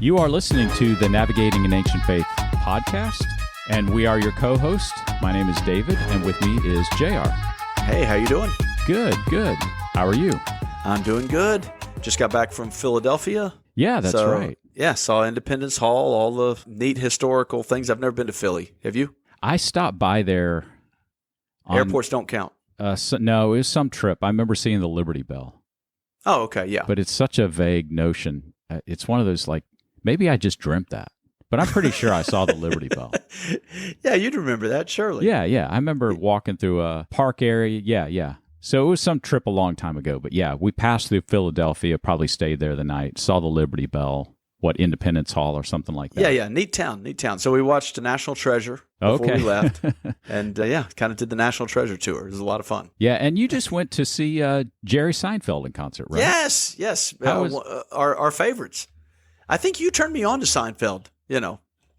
You are listening to the Navigating an Ancient Faith podcast, and we are your co-host. My name is David, and with me is JR. Hey, how you doing? Good. How are you? I'm doing good. Just got back from Philadelphia. Yeah, that's right. Yeah, saw Independence Hall, all the neat historical things. I've never been to Philly. Have you? I stopped by there. Airports don't count. No, it was some trip. I remember seeing the Liberty Bell. Oh, okay, yeah. But it's such a vague notion. It's one of those, like, maybe I just dreamt that. But I'm pretty sure I saw the Liberty Bell. Yeah, you'd remember that, surely. Yeah. I remember walking through a park area. Yeah. So it was some trip a long time ago. But yeah, we passed through Philadelphia, probably stayed there the night, saw the Liberty Bell, Independence Hall or something like that. Yeah. Neat town. So we watched National Treasure before we left. And kind of did the National Treasure tour. It was a lot of fun. Yeah, and you just went to see Jerry Seinfeld in concert, right? Yes. Our favorites. I think you turned me on to Seinfeld,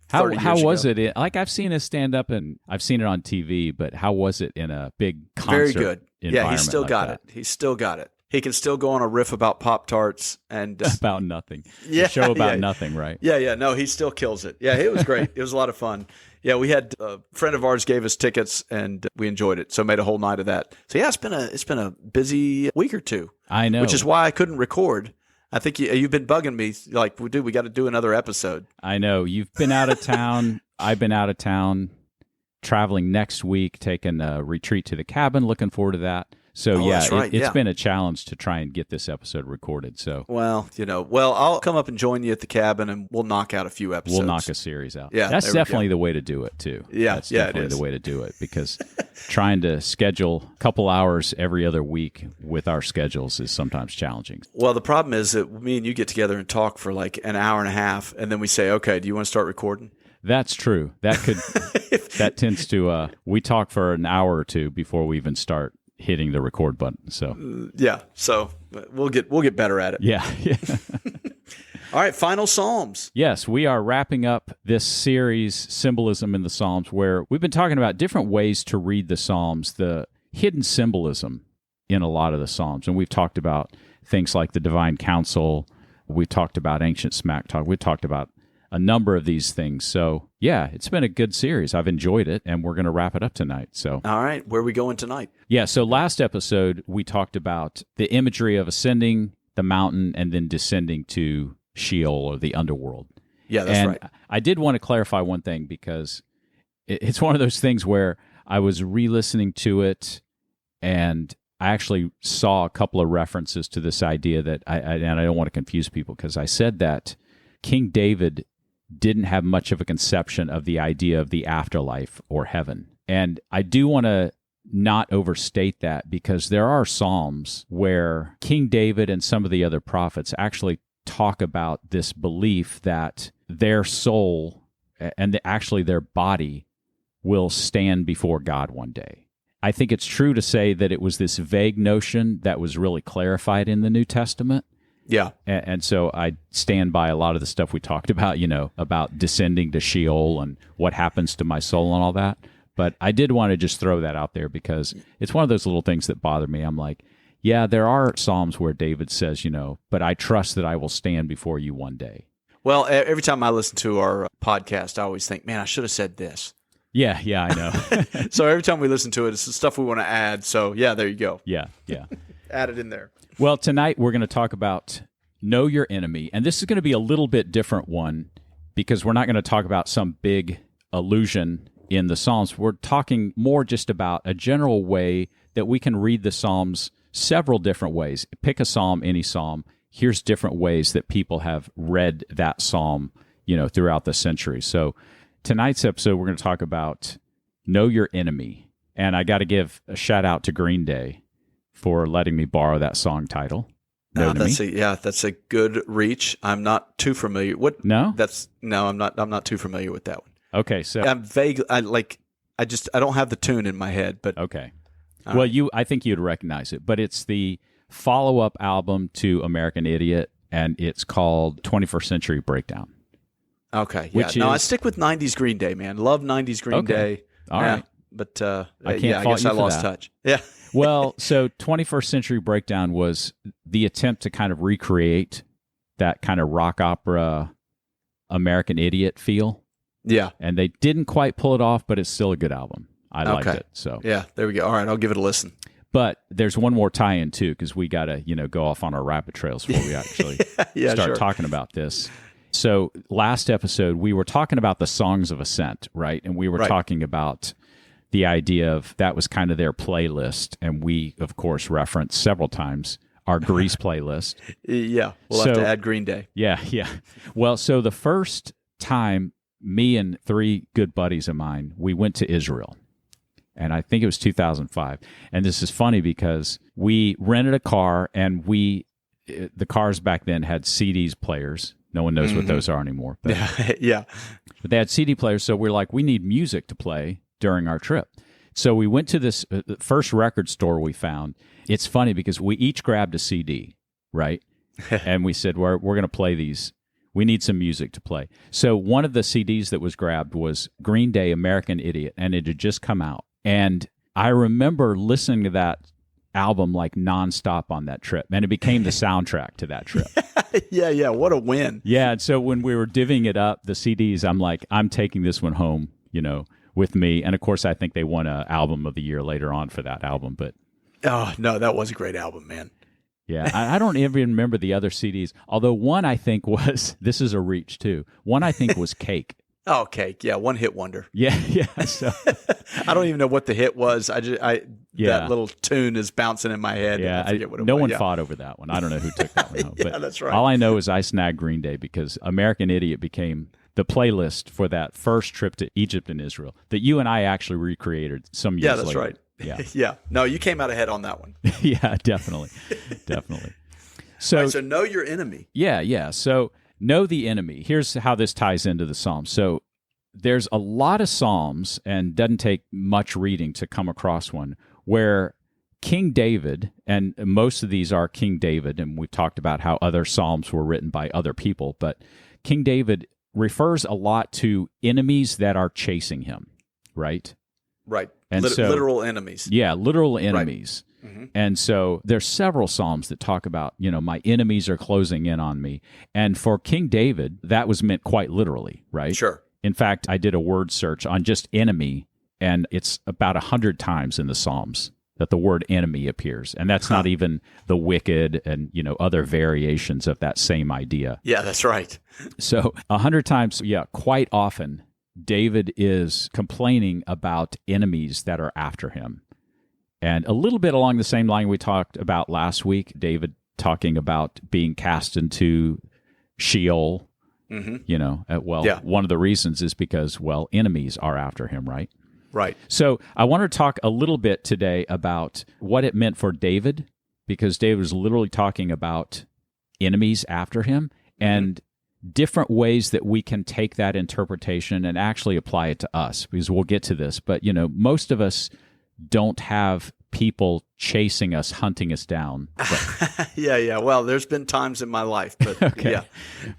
How was it? Like, I've seen it stand up and I've seen it on TV, but how was it in a big concert? Very good. Yeah, he's still like got that? it. He's still got it. He can still go on a riff about Pop-Tarts and about nothing. Yeah, a show about nothing, right? Yeah. No, he still kills it. Yeah, it was great. It was a lot of fun. Yeah, we had a friend of ours gave us tickets and we enjoyed it. So made a whole night of that. So yeah, it's been a busy week or two. I know, which is why I couldn't record. I think you've been bugging me. Like, we got to do another episode. I know. You've been out of town. I've been out of town, traveling next week, taking a retreat to the cabin. Looking forward to that. So, that's right. It's been a challenge to try and get this episode recorded. So, well, I'll come up and join you at the cabin, and we'll knock out a few episodes. We'll knock a series out. Yeah, that's definitely the way to do it, too. Yeah, that's definitely the way to do it, because trying to schedule a couple hours every other week with our schedules is sometimes challenging. Well, the problem is that me and you get together and talk for like an hour and a half, and then we say, "Okay, do you want to start recording?" That's true. That tends to. We talk for an hour or two before we even start hitting the record button. So so we'll get better at it. Yeah. All right, final Psalms. Yes, we are wrapping up this series, Symbolism in the Psalms, where we've been talking about different ways to read the Psalms, the hidden symbolism in a lot of the Psalms. And we've talked about things like the divine counsel. We've talked about ancient smack talk. We've talked about a number of these things. So, yeah, it's been a good series. I've enjoyed it, and we're going to wrap it up tonight. So, all right, where are we going tonight? Yeah, so last episode, we talked about the imagery of ascending the mountain and then descending to Sheol, or the underworld. Yeah, that's right. I did want to clarify one thing, because it's one of those things where I was re-listening to it, and I actually saw a couple of references to this idea that, and I don't want to confuse people, because I said that King David didn't have much of a conception of the idea of the afterlife or heaven. And I do want to not overstate that, because there are Psalms where King David and some of the other prophets actually talk about this belief that their soul and actually their body will stand before God one day. I think it's true to say that it was this vague notion that was really clarified in the New Testament. Yeah. And so I stand by a lot of the stuff we talked about, about descending to Sheol and what happens to my soul and all that. But I did want to just throw that out there, because it's one of those little things that bother me. I'm like, yeah, there are Psalms where David says, but I trust that I will stand before you one day. Well, every time I listen to our podcast, I always think, man, I should have said this. Yeah, I know. So every time we listen to it, it's the stuff we want to add. So, yeah, there you go. Yeah. Add it in there. Well, tonight we're going to talk about Know Your Enemy, and this is going to be a little bit different one, because we're not going to talk about some big allusion in the Psalms. We're talking more just about a general way that we can read the Psalms several different ways. Pick a Psalm, any Psalm. Here's different ways that people have read that Psalm, throughout the centuries. So tonight's episode, we're going to talk about Know Your Enemy, and I got to give a shout out to Green Day for letting me borrow that song title. That's a good reach. I'm not too familiar. No? I'm not too familiar with that one. Okay, so I'm vague. I don't have the tune in my head, but okay. I think you'd recognize it, but it's the follow-up album to American Idiot, and it's called 21st Century Breakdown. Okay, yeah. I stick with 90s Green Day, man. Love 90s Green Day. All right. But I guess I lost touch. Yeah. Well, so 21st Century Breakdown was the attempt to kind of recreate that kind of rock opera American Idiot feel. Yeah. And they didn't quite pull it off, but it's still a good album. I liked it. So yeah, there we go. All right, I'll give it a listen. But there's one more tie-in too, because we got to go off on our rabbit trails before we actually start talking about this. So last episode we were talking about the Songs of Ascent, right? And we were talking about the idea of that was kind of their playlist, and we of course referenced several times our Grease playlist. Yeah, we'll have to add Green Day. Yeah. Well, so the first time me and three good buddies of mine, we went to Israel. And I think it was 2005. And this is funny because we rented a car, and the cars back then had CDs players. No one knows what those are anymore. But, yeah. But they had CD players, so we're like, we need music to play during our trip. So we went to this first record store we found. It's funny because we each grabbed a CD, right? And we said, we're going to play these. We need some music to play. So one of the CDs that was grabbed was Green Day, American Idiot, and it had just come out. And I remember listening to that album like nonstop on that trip, and it became the soundtrack to that trip. Yeah. What a win. Yeah. And so when we were divvying it up, the CDs, I'm like, I'm taking this one home, with me. And of course, I think they won an album of the year later on for that album. But oh, no, that was a great album, man. Yeah, I don't even remember the other CDs. Although one I think was, this is a reach too. One I think was Cake. Oh, Cake. Yeah, one hit wonder. Yeah. So I don't even know what the hit was. That little tune is bouncing in my head. Yeah, I forget what it no was. one fought over that one. I don't know who took that one home. Yeah, but that's right. All I know is I snagged Green Day because American Idiot became the playlist for that first trip to Egypt and Israel that you and I actually recreated some years later. Yeah, that's right. Yeah. Yeah. No, you came out ahead on that one. Yeah, definitely. So, right, so know your enemy. Yeah. So know the enemy. Here's how this ties into the Psalms. So there's a lot of Psalms, and doesn't take much reading to come across one, where King David, and most of these are King David, and we've talked about how other Psalms were written by other people, but King David refers a lot to enemies that are chasing him, right? Right. And literal enemies. Yeah, literal enemies. Right. Mm-hmm. And so there's several Psalms that talk about, my enemies are closing in on me. And for King David, that was meant quite literally, right? Sure. In fact, I did a word search on just enemy, and it's about 100 times in the Psalms that the word enemy appears. And that's not even the wicked and, other variations of that same idea. Yeah, that's right. So 100 times, quite often, David is complaining about enemies that are after him. And a little bit along the same line we talked about last week, David talking about being cast into Sheol. Mm-hmm. One of the reasons is because, enemies are after him, right? Right. So I want to talk a little bit today about what it meant for David, because David was literally talking about enemies after him, and different ways that we can take that interpretation and actually apply it to us, because we'll get to this. But, most of us don't have people chasing us, hunting us down. Yeah. Well, there's been times in my life, but okay. Yeah.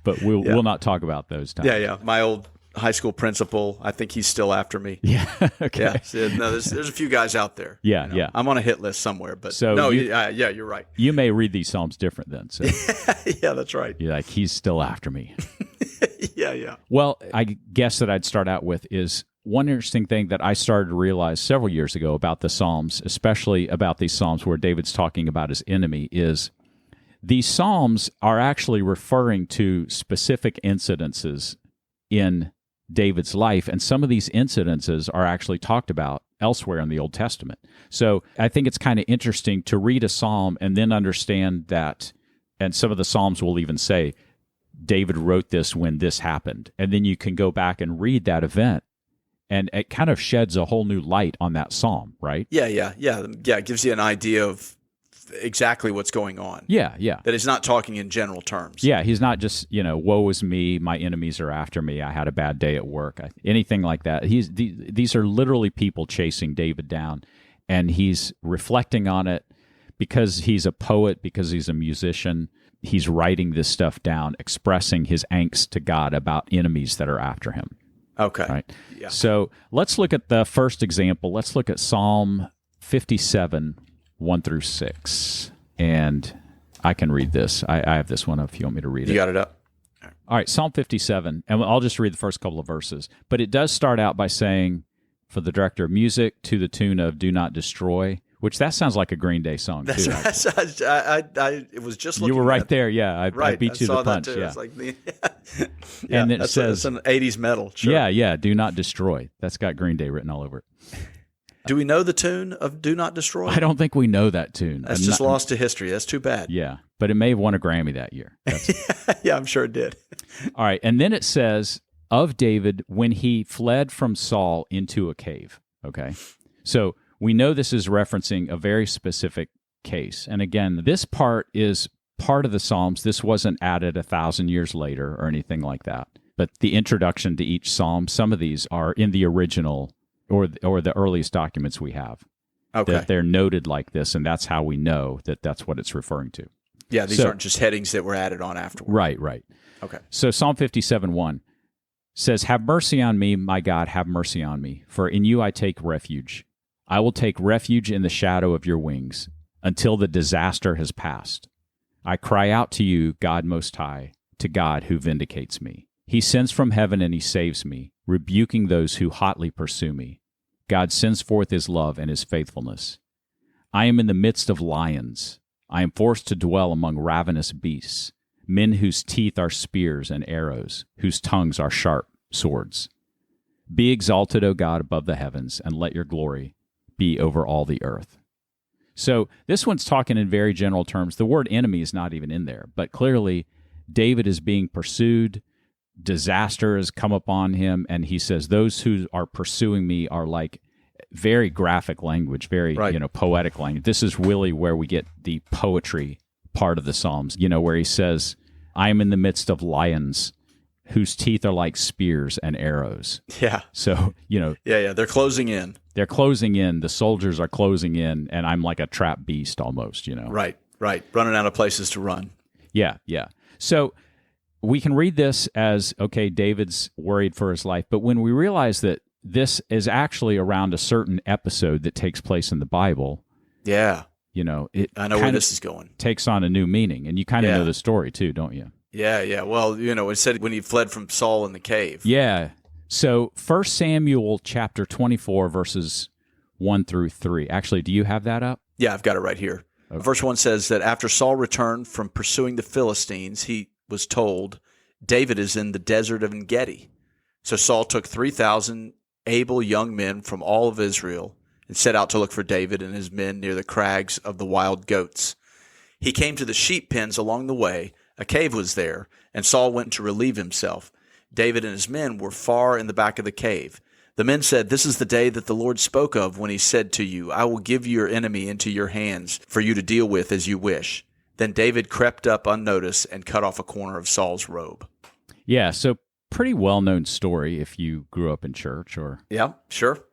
But we'll not talk about those times. Yeah. My old high school principal, I think he's still after me. Yeah. Okay. Yeah. So, no, there's a few guys out there. Yeah. Yeah. I'm on a hit list somewhere, but you're right. You may read these Psalms different then. So yeah, that's right. You're like, he's still after me. Yeah. Well, I guess that I'd start out with is one interesting thing that I started to realize several years ago about the Psalms, especially about these Psalms where David's talking about his enemy, is these Psalms are actually referring to specific incidences in David's life, and some of these incidences are actually talked about elsewhere in the Old Testament. So I think it's kind of interesting to read a Psalm and then understand that, and some of the Psalms will even say, David wrote this when this happened, and then you can go back and read that event, and it kind of sheds a whole new light on that Psalm, right? Yeah. It gives you an idea of exactly what's going on. Yeah. That he's not talking in general terms. Yeah, he's not just, woe is me, my enemies are after me, I had a bad day at work, anything like that. These are literally people chasing David down, and he's reflecting on it because he's a poet, because he's a musician. He's writing this stuff down, expressing his angst to God about enemies that are after him. Okay. Right? Yeah. So let's look at the first example. Let's look at Psalm 57, 1 through 6. And I can read this. I have this one up if you want me to read it. You got it up? All right, Psalm 57, and I'll just read the first couple of verses. But it does start out by saying, for the director of music, to the tune of "Do Not Destroy," which that sounds like a Green Day song. That's too, right. I was just looking. You were right at there. Yeah, I beat you to the punch. That too. Yeah. It's like, yeah, and it says, it's an 80s metal. Sure. Yeah. "Do Not Destroy." That's got Green Day written all over it. Do we know the tune of "Do Not Destroy"? I don't think we know that tune. That's just lost to history. That's too bad. Yeah, but it may have won a Grammy that year. Yeah, I'm sure it did. All right, and then it says, of David when he fled from Saul into a cave. Okay, so we know this is referencing a very specific case. And again, this part is part of the Psalms. This wasn't added 1,000 years later or anything like that. But the introduction to each Psalm, some of these are in the original or the earliest documents we have. Okay. That they're noted like this, and that's how we know that that's what it's referring to. Yeah, these aren't just headings that were added on afterward. Right. Okay. So Psalm 57:1 says, "Have mercy on me, my God, have mercy on me, for in you I take refuge. I will take refuge in the shadow of your wings until the disaster has passed. I cry out to you, God Most High, to God who vindicates me. He sends from heaven and he saves me, rebuking those who hotly pursue me. God sends forth his love and his faithfulness. I am in the midst of lions. I am forced to dwell among ravenous beasts, men whose teeth are spears and arrows, whose tongues are sharp swords. Be exalted, O God, above the heavens, and let your glory be over all the earth." So this one's talking in very general terms. The word enemy is not even in there, but clearly David is being pursued. Disaster has come upon him, and he says, those who are pursuing me are like very graphic language, very poetic language. This is really where we get the poetry part of the Psalms, where he says, I am in the midst of lions whose teeth are like spears and arrows. Yeah. So, Yeah, they're closing in. They're closing in. The soldiers are closing in, and I'm like a trapped beast almost, Right. Running out of places to run. Yeah. So we can read this as, okay, David's worried for his life, but when we realize that this is actually around a certain episode that takes place in the Bible, yeah, it I know where this is going. Takes on a new meaning, and you kind of know the story too, don't you? Yeah. Well, it said when he fled from Saul in the cave. Yeah. So 1 Samuel chapter 24, verses 1-3. Actually, do you have that up? Yeah, I've got it right here. Okay. Verse 1 says that after Saul returned from pursuing the Philistines, he was told, David is in the desert of En-Gedi. So Saul took 3,000 able young men from all of Israel and set out to look for David and his men near the crags of the wild goats. He came to the sheep pens along the way. A cave was there, and Saul went to relieve himself. David and his men were far in the back of the cave. The men said, This is the day that the Lord spoke of when he said to you, I will give your enemy into your hands for you to deal with as you wish. Then David crept up unnoticed and cut off a corner of Saul's robe. Yeah, so pretty well-known story if you grew up in church or... Yeah, sure.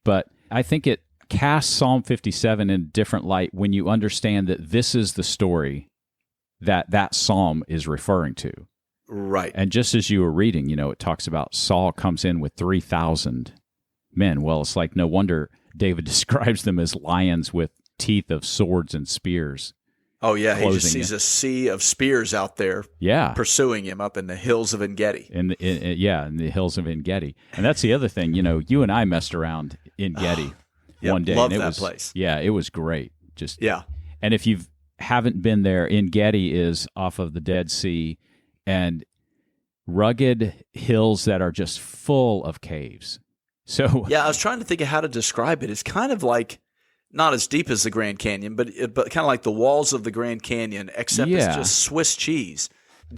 But I think it casts Psalm 57 in a different light when you understand that this is the story that psalm is referring to. Right. And just as you were reading, it talks about Saul comes in with 3,000 men. Well, it's like no wonder David describes them as lions with teeth of swords and spears. Oh, yeah. He just sees a sea of spears out there pursuing him up in the hills of En-Gedi. In the hills of En-Gedi. And that's the other thing. You and I messed around En-Gedi one day. Love that place. Yeah, it was great. And if you haven't been there, En-Gedi is off of the Dead Sea and rugged hills that are just full of caves. So yeah, I was trying to think of how to describe it. It's kind of like not as deep as the Grand Canyon, but kind of like the walls of the Grand Canyon, except it's just Swiss cheese.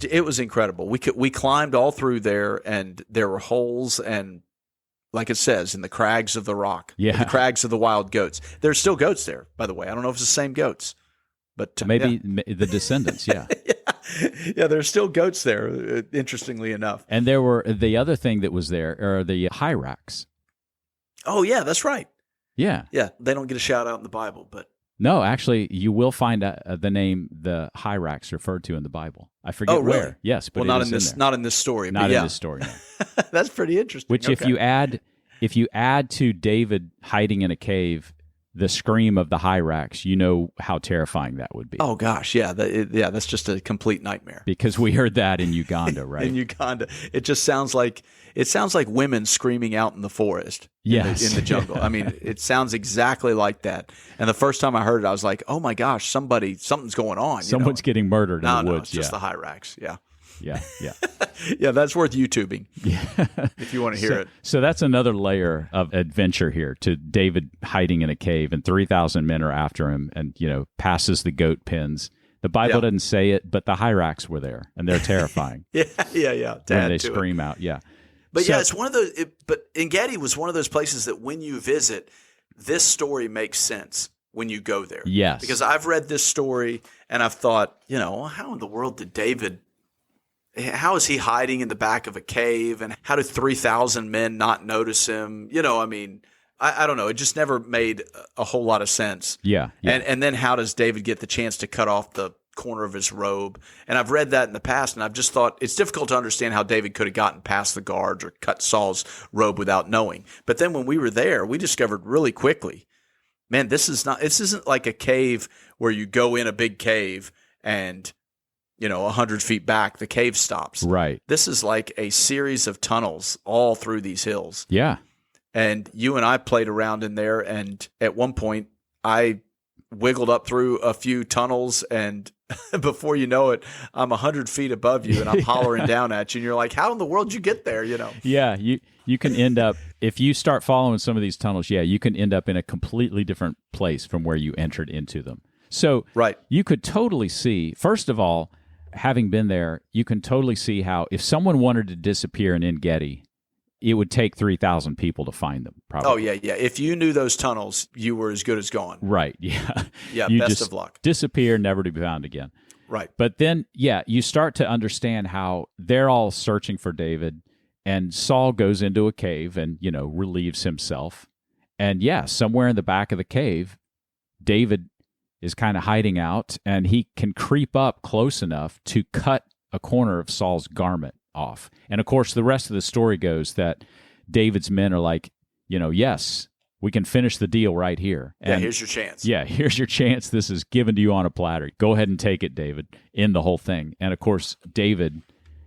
It was incredible. We climbed all through there, and there were holes and, like it says, in the crags of the rock, the crags of the wild goats. There's still goats there, by the way. I don't know if it's the same goats, but maybe the descendants. Yeah. Yeah, there's still goats there, interestingly enough. And there were the other thing that was there are the hyrax. Oh, yeah, that's right. Yeah. Yeah, they don't get a shout out in the Bible, but... No, actually, you will find the name, the hyrax referred to in the Bible. I forget really? where. Yes, but not in this. Not in this story. Not in this story. No. That's pretty interesting. Which, if you add to David hiding in a cave, the scream of the Hyrax, you know how terrifying that would be. Oh gosh, yeah, that's just a complete nightmare. Because we heard that in Uganda, right? In Uganda, it just sounds like women screaming out in the forest. Yes. In the jungle. I mean, it sounds exactly like that. And the first time I heard it, I was like, "Oh my gosh, something's going on." Someone's getting murdered in the woods. No, it's just the Hyrax. Yeah. Yeah. Yeah, that's worth YouTubing. Yeah. If you want to hear it. So that's another layer of adventure here, to David hiding in a cave and 3,000 men are after him, and, passes the goat pens. The Bible doesn't say it, but the Hyrax were there, and they're terrifying. Yeah. When they scream out, yeah. But it's one of those. But Engedi was one of those places that when you visit, this story makes sense when you go there. Yes. Because I've read this story and I've thought, how in the world did David? How is he hiding in the back of a cave? And how did 3,000 men not notice him? I don't know. It just never made a whole lot of sense. Yeah. And then how does David get the chance to cut off the corner of his robe? And I've read that in the past, and I've just thought it's difficult to understand how David could have gotten past the guards or cut Saul's robe without knowing. But then when we were there, we discovered really quickly, man, this isn't like a cave where you go in a big cave and 100 feet back, the cave stops. Right. This is like a series of tunnels all through these hills. Yeah. And you and I played around in there, and at one point I wiggled up through a few tunnels, and before you know it, I'm 100 feet above you and I'm hollering down at you, and you're like, how in the world did you get there? Yeah, you can end up, if you start following some of these tunnels, you can end up in a completely different place from where you entered into them. So right. You could totally see, first of all, having been there, you can totally see how if someone wanted to disappear in Engedi, it would take 3,000 people to find them, probably. Oh, yeah. If you knew those tunnels, you were as good as gone. Right, yeah. Yeah, you best just of luck. Disappear, never to be found again. Right. But then, you start to understand how they're all searching for David, and Saul goes into a cave and, relieves himself. And, somewhere in the back of the cave, David is kind of hiding out, and he can creep up close enough to cut a corner of Saul's garment off. And of course, the rest of the story goes that David's men are like, yes, we can finish the deal right here. And here's your chance. Yeah, here's your chance. This is given to you on a platter. Go ahead and take it, David, in the whole thing. And of course, David,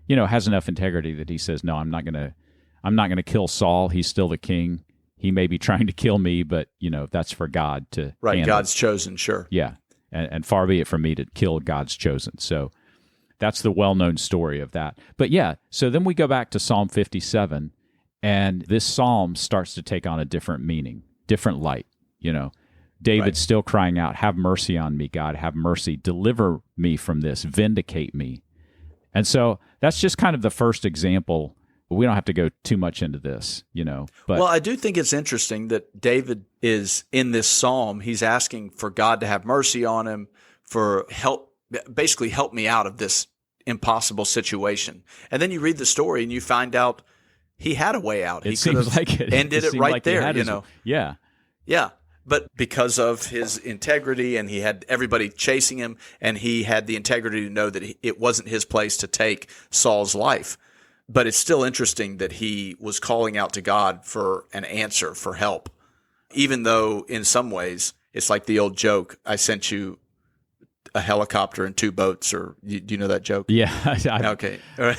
has enough integrity that he says, no, I'm not going to kill Saul. He's still the king. He may be trying to kill me, but, that's for God to Right, handle. God's chosen, sure. Yeah, and far be it from me to kill God's chosen. So that's the well-known story of that. But so then we go back to Psalm 57, and this psalm starts to take on a different meaning, different light. David's still crying out, have mercy on me, God, have mercy. Deliver me from this, vindicate me. And so that's just kind of the first example. We don't have to go too much into this, But well, I do think it's interesting that David is in this psalm. He's asking for God to have mercy on him, for basically help me out of this impossible situation. And then you read the story and you find out he had a way out. He could have ended it right there, Yeah. Yeah. But because of his integrity, and he had everybody chasing him, and he had the integrity to know that it wasn't his place to take Saul's life. But it's still interesting that he was calling out to God for an answer, for help, even though in some ways it's like the old joke, I sent you a helicopter and 2 boats, or do you know that joke? Yeah. Okay. All right.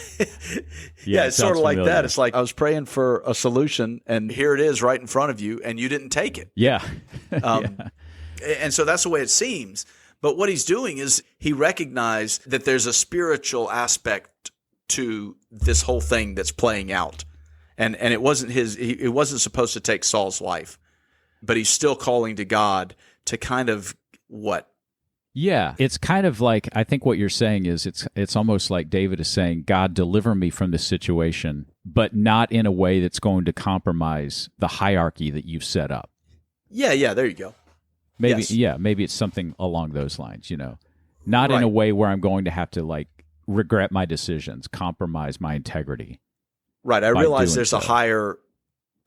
Yeah, it's sort of like that. It's like I was praying for a solution, and here it is right in front of you, and you didn't take it. Yeah. And so that's the way it seems. But what he's doing is he recognized that there's a spiritual aspect to this whole thing that's playing out. And it wasn't it wasn't supposed to take Saul's life, but he's still calling to God to kind of what? Yeah, it's kind of like, I think what you're saying is it's almost like David is saying, God, deliver me from this situation, but not in a way that's going to compromise the hierarchy that you've set up. Yeah, there you go. Maybe, yes. Maybe it's something along those lines, Not in a way where I'm going to have to regret my decisions, compromise my integrity. Right, I realize there's a higher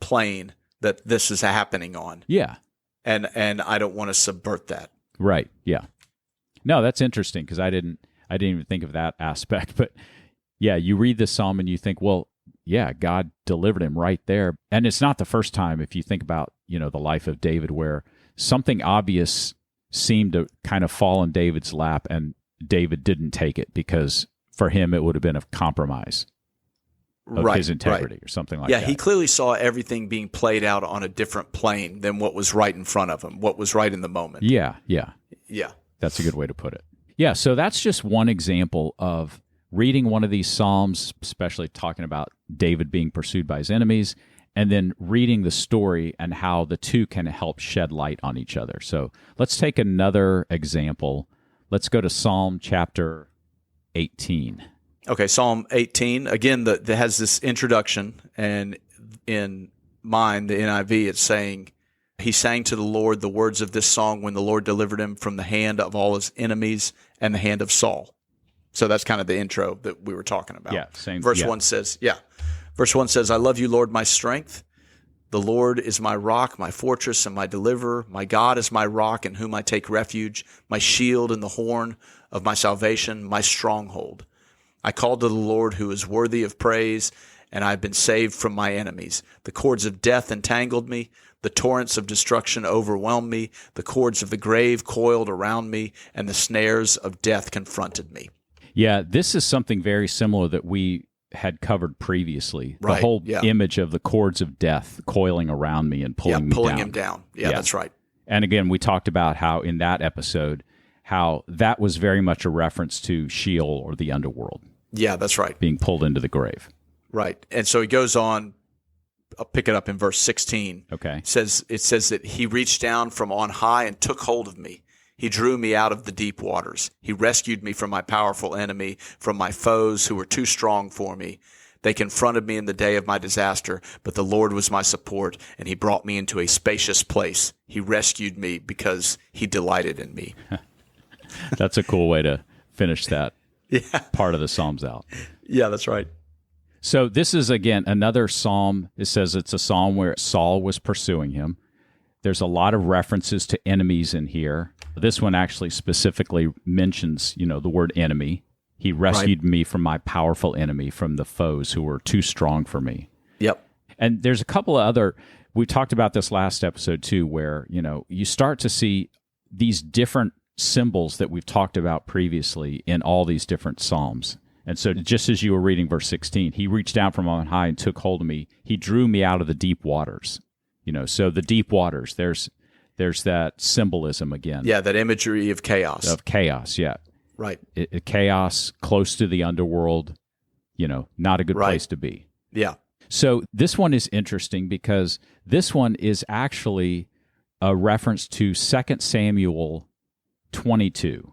plane that this is happening on. Yeah. And I don't want to subvert that. Right, yeah. No, that's interesting because I didn't even think of that aspect. But you read this psalm and you think, well, God delivered him right there. And it's not the first time, if you think about, the life of David, where something obvious seemed to kind of fall in David's lap, and David didn't take it because for him it would have been a compromise of his integrity or something like that. Yeah, he clearly saw everything being played out on a different plane than what was right in front of him, what was right in the moment. Yeah. That's a good way to put it. Yeah, so that's just one example of reading one of these Psalms, especially talking about David being pursued by his enemies, and then reading the story and how the two can help shed light on each other. So let's take another example. Let's go to Psalm chapter 18. Okay, Psalm 18, again, that has this introduction, and in mine, the NIV, it's saying, he sang to the Lord the words of this song when the Lord delivered him from the hand of all his enemies and the hand of Saul. So that's kind of the intro that we were talking about. Yeah, same. Verse 1 says, Verse 1 says, I love you, Lord, my strength. The Lord is my rock, my fortress, and my deliverer. My God is my rock in whom I take refuge, my shield and the horn of my salvation, my stronghold. I called to the Lord who is worthy of praise, and I have been saved from my enemies. The cords of death entangled me. The torrents of destruction overwhelmed me. The cords of the grave coiled around me, and the snares of death confronted me. Yeah, this is something very similar that we had covered previously. Right, the whole image of the cords of death coiling around me and pulling him down. Yeah, that's right. And again, we talked about how in that episode, how that was very much a reference to Sheol or the underworld. Yeah, that's right. Being pulled into the grave. Right. And so he goes on, I'll pick it up in verse 16. Okay. It says that he reached down from on high and took hold of me. He drew me out of the deep waters. He rescued me from my powerful enemy, from my foes who were too strong for me. They confronted me in the day of my disaster, but the Lord was my support, and he brought me into a spacious place. He rescued me because he delighted in me. That's a cool way to finish that part of the Psalms out. Yeah, that's right. So this is, again, another psalm. It says it's a psalm where Saul was pursuing him. There's a lot of references to enemies in here. This one actually specifically mentions, the word enemy. He rescued me from my powerful enemy, from the foes who were too strong for me. Yep. And there's a couple of other, we talked about this last episode too, where, you start to see these different symbols that we've talked about previously in all these different psalms. And so just as you were reading verse 16, he reached down from on high and took hold of me. He drew me out of the deep waters. So the deep waters, there's that symbolism again. Yeah, that imagery of chaos. Of chaos, yeah. Right. Chaos, close to the underworld, not a good place to be. Yeah. So this one is interesting because this one is actually a reference to 2 Samuel 22.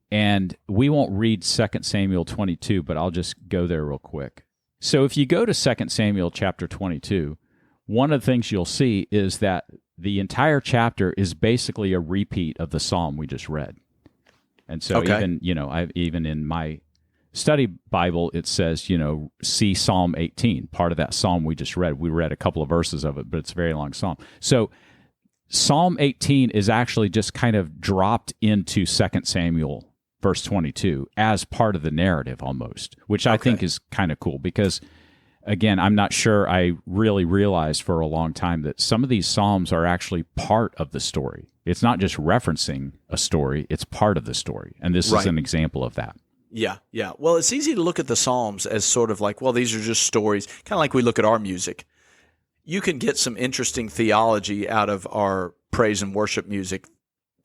And we won't read 2 Samuel 22, but I'll just go there real quick. So if you go to 2 Samuel chapter 22, one of the things you'll see is that the entire chapter is basically a repeat of the psalm we just read. And so even in my study Bible, it says, see Psalm 18, part of that psalm we just read. We read a couple of verses of it, but it's a very long psalm. So Psalm 18 is actually just kind of dropped into 2 Samuel verse 22 as part of the narrative almost, which I think is kind of cool because, again, I'm not sure I really realized for a long time that some of these psalms are actually part of the story. It's not just referencing a story, it's part of the story. And this is an example of that. Yeah. Well, it's easy to look at the Psalms as sort of like, well, these are just stories, kind of like we look at our music. You can get some interesting theology out of our praise and worship music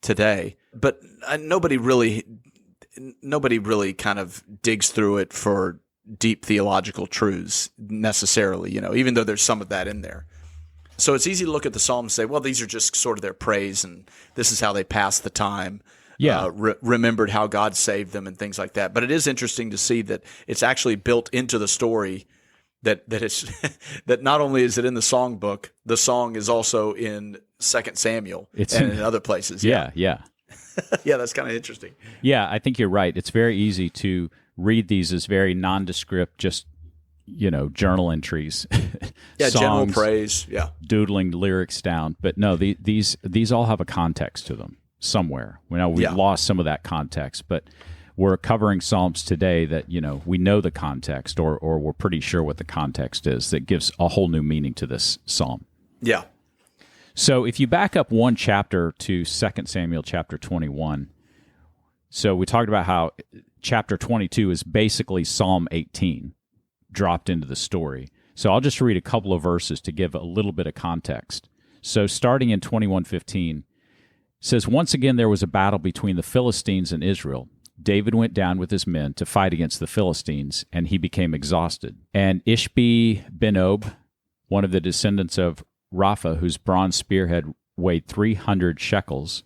today, but nobody really kind of digs through it for deep theological truths necessarily, even though there's some of that in there. So it's easy to look at the Psalms and say, well, these are just sort of their praise, and this is how they passed the time. Yeah. Remembered how God saved them and things like that. But it is interesting to see that it's actually built into the story that it's that not only is it in the songbook, the song is also in 2 Samuel and in other places. Yeah. Yeah, that's kind of interesting. Yeah, I think you're right. It's very easy to read these as very nondescript, just, journal entries. Yeah, songs, general praise. Yeah. Doodling lyrics down. But no, these all have a context to them somewhere. We've lost some of that context, but we're covering Psalms today that, we know the context or we're pretty sure what the context is that gives a whole new meaning to this Psalm. Yeah. So if you back up one chapter to 2 Samuel chapter 21, so we talked about how chapter 22 is basically Psalm 18 dropped into the story. So I'll just read a couple of verses to give a little bit of context. So starting in 21:15, it says, "Once again there was a battle between the Philistines and Israel. David went down with his men to fight against the Philistines, and he became exhausted. And Ishbi-Benob, one of the descendants of Rapha, whose bronze spearhead weighed 300 shekels,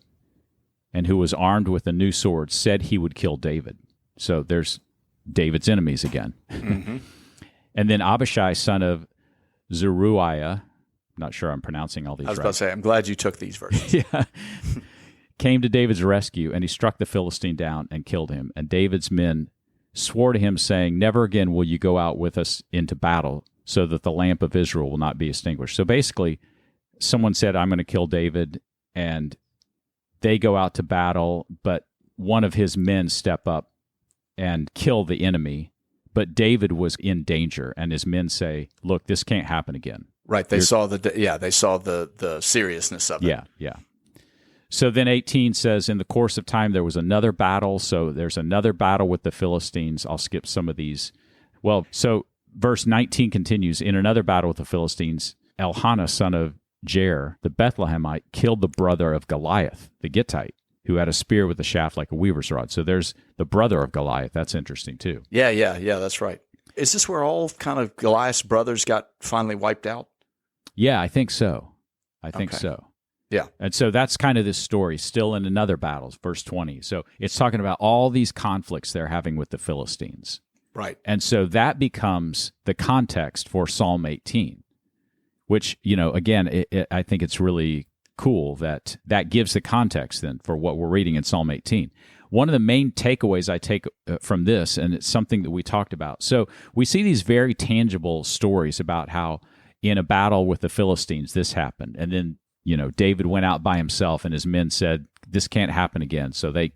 and who was armed with a new sword, said he would kill David." So there's David's enemies again. Mm-hmm. And then Abishai, son of Zeruiah, not sure I'm pronouncing all these right. I was about to say, I'm glad you took these verses. Yeah. Came to David's rescue, and he struck the Philistine down and killed him. And David's men swore to him, saying, "Never again will you go out with us into battle, so that the lamp of Israel will not be extinguished." So basically, someone said, "I'm going to kill David," and they go out to battle, but one of his men step up and kill the enemy. But David was in danger, and his men say, "Look, this can't happen again." Right. They saw the seriousness of it. Yeah. So then 18 says, "In the course of time, there was another battle." So there's another battle with the Philistines. I'll skip some of these. Well, so verse 19 continues, "In another battle with the Philistines, Elkanah, son of Jair, the Bethlehemite, killed the brother of Goliath, the Gittite, who had a spear with a shaft like a weaver's rod." So there's the brother of Goliath. That's interesting too. Yeah, that's right. Is this where all kind of Goliath's brothers got finally wiped out? Yeah, I think so. So. Yeah. And so that's kind of this story, still in another battle, verse 20. So it's talking about all these conflicts they're having with the Philistines. Right. And so that becomes the context for Psalm 18, which, again, I think it's really cool that gives the context then for what we're reading in Psalm 18. One of the main takeaways I take from this, and it's something that we talked about. So we see these very tangible stories about how in a battle with the Philistines, this happened. And then, David went out by himself and his men said, "This can't happen again." So they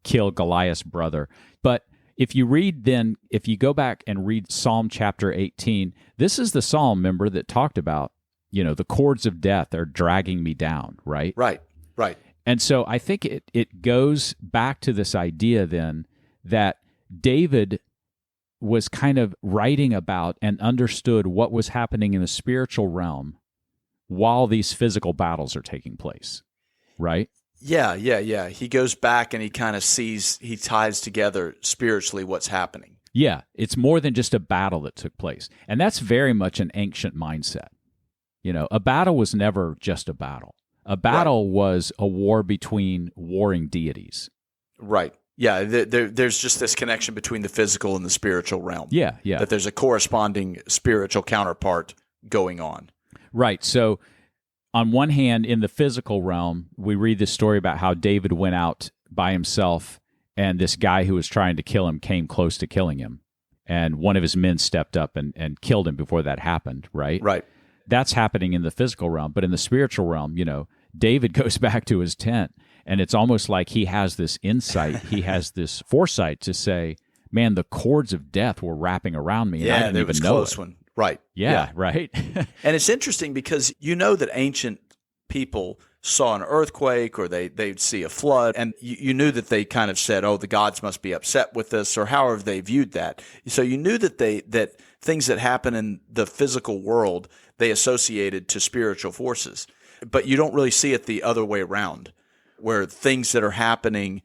killed Goliath's brother. But if you go back and read Psalm chapter 18, this is the psalm, remember, that talked about, the cords of death are dragging me down, right? Right. And so I think it goes back to this idea then that David was kind of writing about and understood what was happening in the spiritual realm while these physical battles are taking place, right? Yeah. He goes back and he kind of he ties together spiritually what's happening. Yeah, it's more than just a battle that took place. And that's very much an ancient mindset. A battle was never just a battle. A battle was a war between warring deities. Right. Yeah, there's just this connection between the physical and the spiritual realm. Yeah. That there's a corresponding spiritual counterpart going on. Right. So on one hand, in the physical realm, we read this story about how David went out by himself and this guy who was trying to kill him came close to killing him. And one of his men stepped up and killed him before that happened, right? Right. That's happening in the physical realm. But in the spiritual realm, David goes back to his tent, and it's almost like he has this insight, he has this foresight to say, "Man, the cords of death were wrapping around me, and I didn't even know close it." one. Right. Yeah. Right. And it's interesting because that ancient people saw an earthquake or they'd see a flood, and you knew that they kind of said, "Oh, the gods must be upset with us," or however they viewed that. So you knew that that things that happen in the physical world they associated to spiritual forces. But you don't really see it the other way around, where things that are happening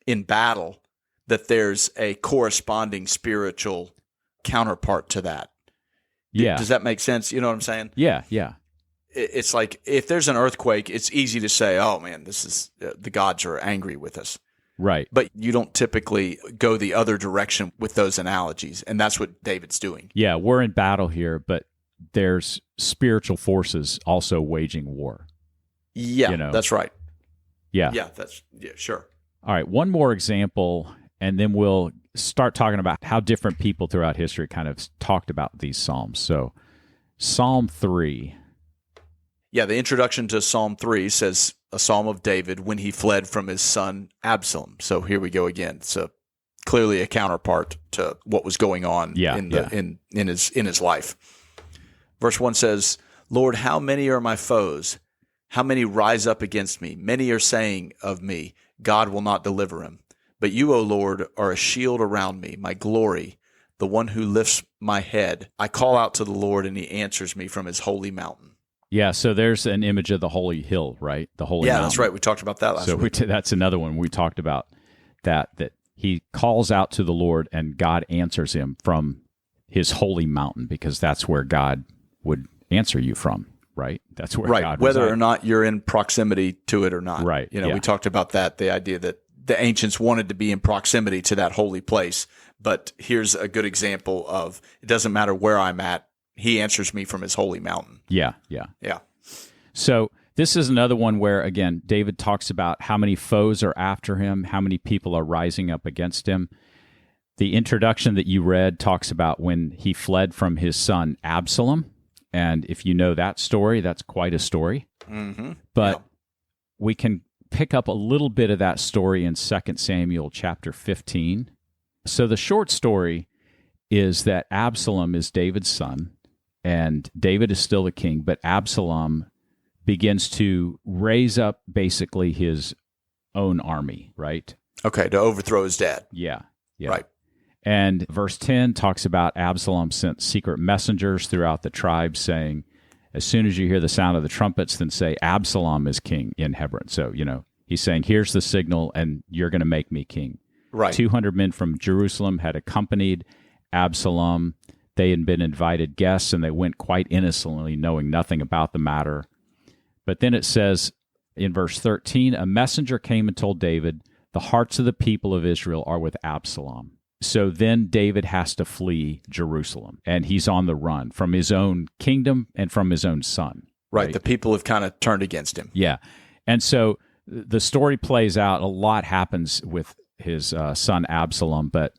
in battle, that there's a corresponding spiritual counterpart to that. Yeah. Does that make sense? You know what I'm saying? Yeah. It's like if there's an earthquake, it's easy to say, "Oh man, this is the gods are angry with us." Right. But you don't typically go the other direction with those analogies, and that's what David's doing. Yeah, we're in battle here, but there's spiritual forces also waging war. Yeah, that's right. Yeah. Yeah, sure. All right, one more example, and then we'll start talking about how different people throughout history kind of talked about these psalms. So, Psalm 3. Yeah, the introduction to Psalm 3 says a psalm of David when he fled from his son Absalom. So here we go again. So clearly a counterpart to what was going on in his life. Verse 1 says, "Lord, how many are my foes? How many rise up against me? Many are saying of me, God will not deliver him. But you, O Lord, are a shield around me, my glory, the one who lifts my head. I call out to the Lord, and he answers me from his holy mountain. Yeah, so there's an image of the holy hill, right? The holy mountain. That's right. We talked about that last week. So that's another one. We talked about that he calls out to the Lord, and God answers him from his holy mountain, because that's where God would answer you from, right? That's where God whether resides. or not you're in proximity to it or not. Right. We talked about that, the idea that the ancients wanted to be in proximity to that holy place. But here's a good example of, it doesn't matter where I'm at, he answers me from his holy mountain. Yeah. So this is another one where, again, David talks about how many foes are after him, how many people are rising up against him. The introduction that you read talks about when he fled from his son Absalom. And if you know that story, that's quite a story. Mm-hmm. But we can pick up a little bit of that story in 2 Samuel chapter 15. So the short story is that Absalom is David's son, and David is still the king, but Absalom begins to raise up basically his own army, right? Okay, to overthrow his dad. Yeah. Right. And verse 10 talks about Absalom sent secret messengers throughout the tribes saying, as soon as you hear the sound of the trumpets, then say, Absalom is king in Hebron. So, he's saying, here's the signal, and you're going to make me king. Right. 200 men from Jerusalem had accompanied Absalom. They had been invited guests, and they went quite innocently, knowing nothing about the matter. But then it says in verse 13, a messenger came and told David, the hearts of the people of Israel are with Absalom. So then David has to flee Jerusalem, and he's on the run from his own kingdom and from his own son. Right. The people have kind of turned against him. Yeah. And so the story plays out. A lot happens with his son Absalom. But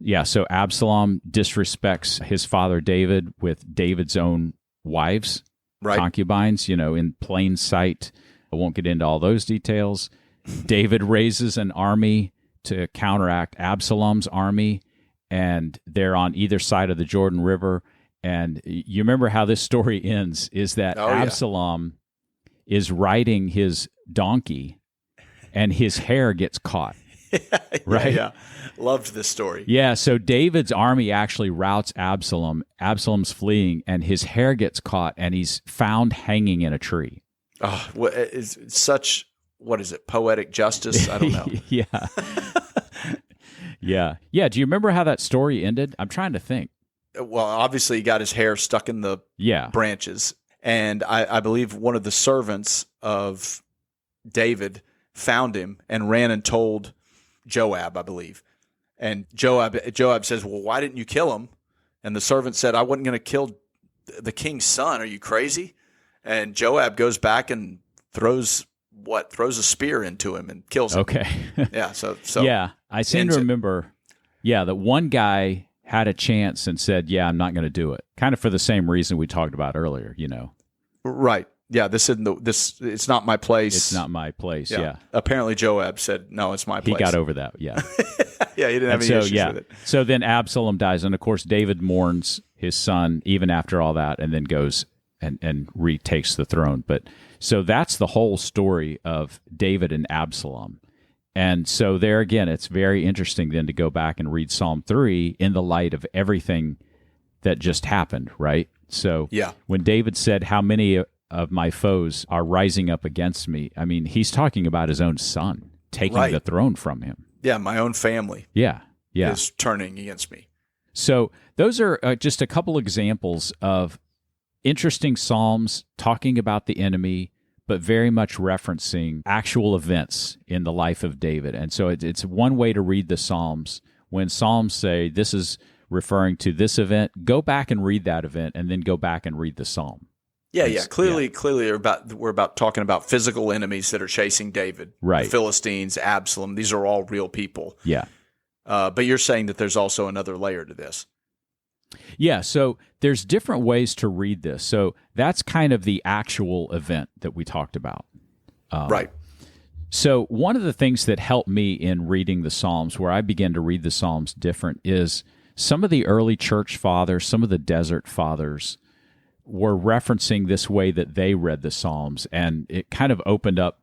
yeah, so Absalom disrespects his father David with David's own wives, concubines, in plain sight. I won't get into all those details. David raises an army to counteract Absalom's army, and they're on either side of the Jordan River. And you remember how this story ends, is that Absalom is riding his donkey, and his hair gets caught. Right? Yeah. Loved this story. Yeah, so David's army actually routs Absalom. Absalom's fleeing, and his hair gets caught, and he's found hanging in a tree. Oh, it's such... What is it? Poetic justice? I don't know. Yeah. Do you remember how that story ended? I'm trying to think. Well, obviously he got his hair stuck in the branches. And I believe one of the servants of David found him and ran and told Joab, I believe. And Joab says, well, why didn't you kill him? And the servant said, I wasn't going to kill the king's son. Are you crazy? And Joab goes back and throws a spear into him and kills him. Okay. So yeah, I seem to remember, that one guy had a chance and said, I'm not going to do it. Kind of for the same reason we talked about earlier, Right. Yeah, it's not my place. It's not my place, yeah. Apparently Joab said, no, it's my place. He got over that, yeah. Yeah, he didn't have any issues with it. So then Absalom dies, and of course David mourns his son even after all that, and then goes and retakes the throne. But so that's the whole story of David and Absalom. And so there again, it's very interesting then to go back and read Psalm 3 in the light of everything that just happened, right? So when David said, how many of my foes are rising up against me, I mean, he's talking about his own son taking the throne from him. Yeah, my own family is turning against me. So those are just a couple examples of interesting Psalms talking about the enemy, but very much referencing actual events in the life of David. And so it's one way to read the Psalms. When Psalms say this is referring to this event, go back and read that event, and then go back and read the Psalm. Clearly, we're about talking about physical enemies that are chasing David. Right. The Philistines, Absalom, these are all real people. Yeah. But you're saying that there's also another layer to this. Yeah, so there's different ways to read this. So that's kind of the actual event that we talked about. Right. So one of the things that helped me in reading the Psalms, where I began to read the Psalms different, is some of the early church fathers, some of the desert fathers, were referencing this way that they read the Psalms, and it kind of opened up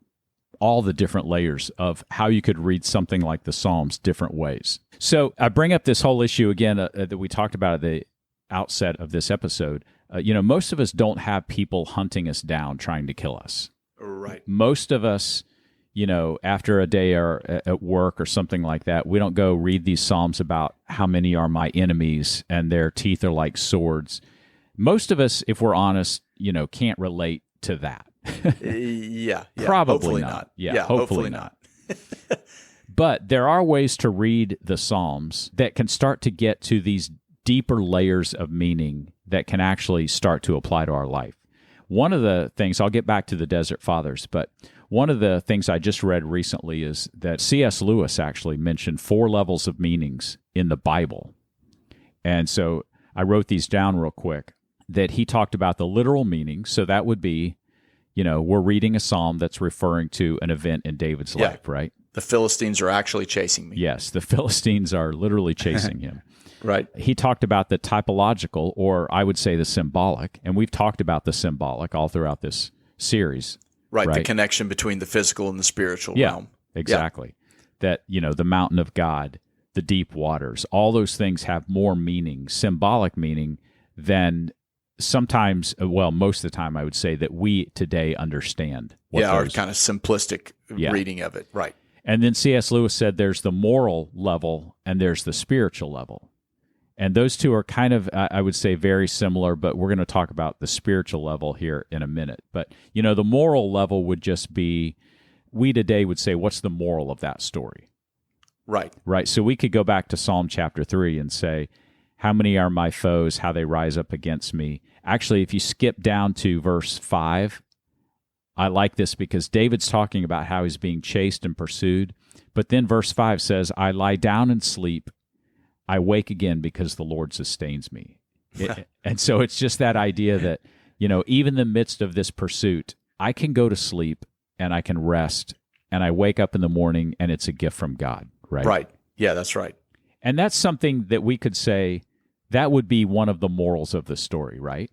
all the different layers of how you could read something like the Psalms different ways. So I bring up this whole issue again that we talked about at the outset of this episode. Most of us don't have people hunting us down trying to kill us. Right. Most of us, after a day or at work or something like that, we don't go read these Psalms about how many are my enemies and their teeth are like swords. Most of us, if we're honest, can't relate to that. Yeah. Probably not. Yeah, hopefully not. But there are ways to read the Psalms that can start to get to these deeper layers of meaning that can actually start to apply to our life. One of the things, I'll get back to the Desert Fathers, but one of the things I just read recently is that C.S. Lewis actually mentioned 4 levels of meanings in the Bible. And so I wrote these down real quick, that he talked about the literal meaning. So that would be, we're reading a psalm that's referring to an event in David's life, right? The Philistines are actually chasing me. Yes, the Philistines are literally chasing him. Right. He talked about the typological, or I would say the symbolic, and we've talked about the symbolic all throughout this series. Right, the connection between the physical and the spiritual realm. Exactly. That, the mountain of God, the deep waters, all those things have more meaning, symbolic meaning, than sometimes, most of the time I would say that we today understand. Our kind of simplistic reading of it. Right. And then C.S. Lewis said there's the moral level and there's the spiritual level. And those two are kind of, I would say, very similar, but we're going to talk about the spiritual level here in a minute. But, the moral level would just be, we today would say, what's the moral of that story? Right. Right. So we could go back to Psalm chapter 3 and say, how many are my foes, how they rise up against me? Actually, if you skip down to verse 5, I like this because David's talking about how he's being chased and pursued. But then verse 5 says, I lie down and sleep. I wake again because the Lord sustains me. And so it's just that idea that, even in the midst of this pursuit, I can go to sleep and I can rest and I wake up in the morning and it's a gift from God, right? Right. Yeah, that's right. And that's something that we could say that would be one of the morals of the story, right?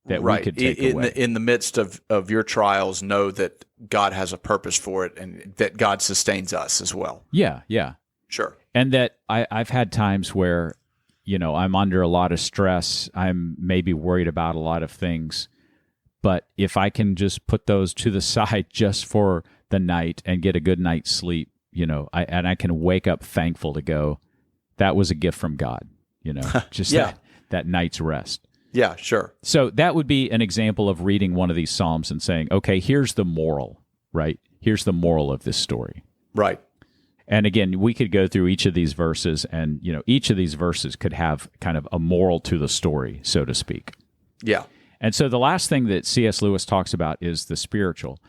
That we could take away. In the midst of your trials, know that God has a purpose for it and that God sustains us as well. Yeah. Sure. And that I've had times where, I'm under a lot of stress. I'm maybe worried about a lot of things. But if I can just put those to the side just for the night and get a good night's sleep, I can wake up thankful to go, that was a gift from God, just that night's rest. Yeah, sure. So that would be an example of reading one of these Psalms and saying, okay, here's the moral, right? Here's the moral of this story. Right. And again, we could go through each of these verses and, each of these verses could have kind of a moral to the story, so to speak. Yeah. And so the last thing that C.S. Lewis talks about is the spiritual.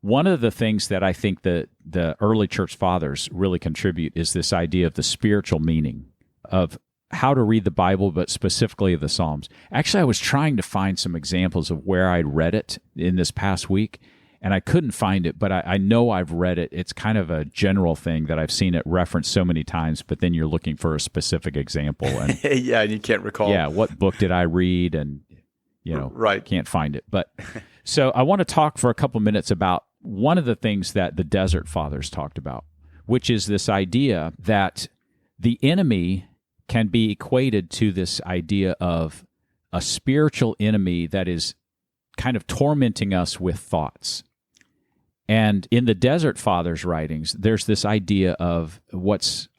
One of the things that I think that the early church fathers really contribute is this idea of the spiritual meaning of how to read the Bible, but specifically of the Psalms. Actually, I was trying to find some examples of where I'd read it in this past week, and I couldn't find it, but I know I've read it. It's kind of a general thing that I've seen it referenced so many times, but then you're looking for a specific example. And yeah, and you can't recall. Yeah, what book did I read? And, right. Can't find it. But so I want to talk for a couple minutes about one of the things that the Desert Fathers talked about, which is this idea that the enemy can be equated to this idea of a spiritual enemy that is kind of tormenting us with thoughts. And in the Desert Fathers' writings, there's this idea of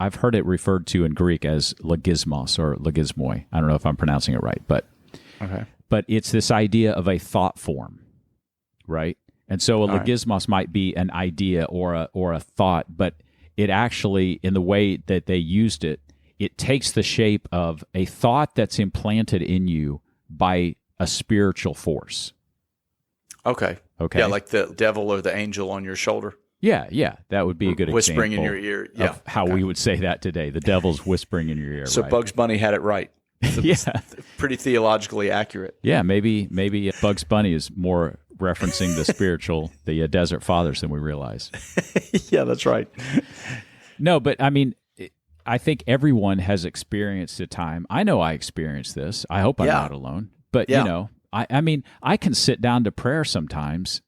I've heard it referred to in Greek as logismos or logismoi. I don't know if I'm pronouncing it right, but it's this idea of a thought form, right? And so a logismos might be an idea or a thought, but it actually, in the way that they used it, it takes the shape of a thought that's implanted in you by a spiritual force. Okay. Yeah, like the devil or the angel on your shoulder. Yeah. That would be a good whispering example. Whispering in your ear. Yeah. Of how we would say that today. The devil's whispering in your ear. So right? Bugs Bunny had it right. It's pretty theologically accurate. Yeah, maybe Bugs Bunny is more referencing the spiritual, the Desert Fathers than we realize. Yeah, that's right. No, but I mean, I think everyone has experienced a time. I know I experienced this. I hope I'm not alone. But, I mean, I can sit down to prayer sometimes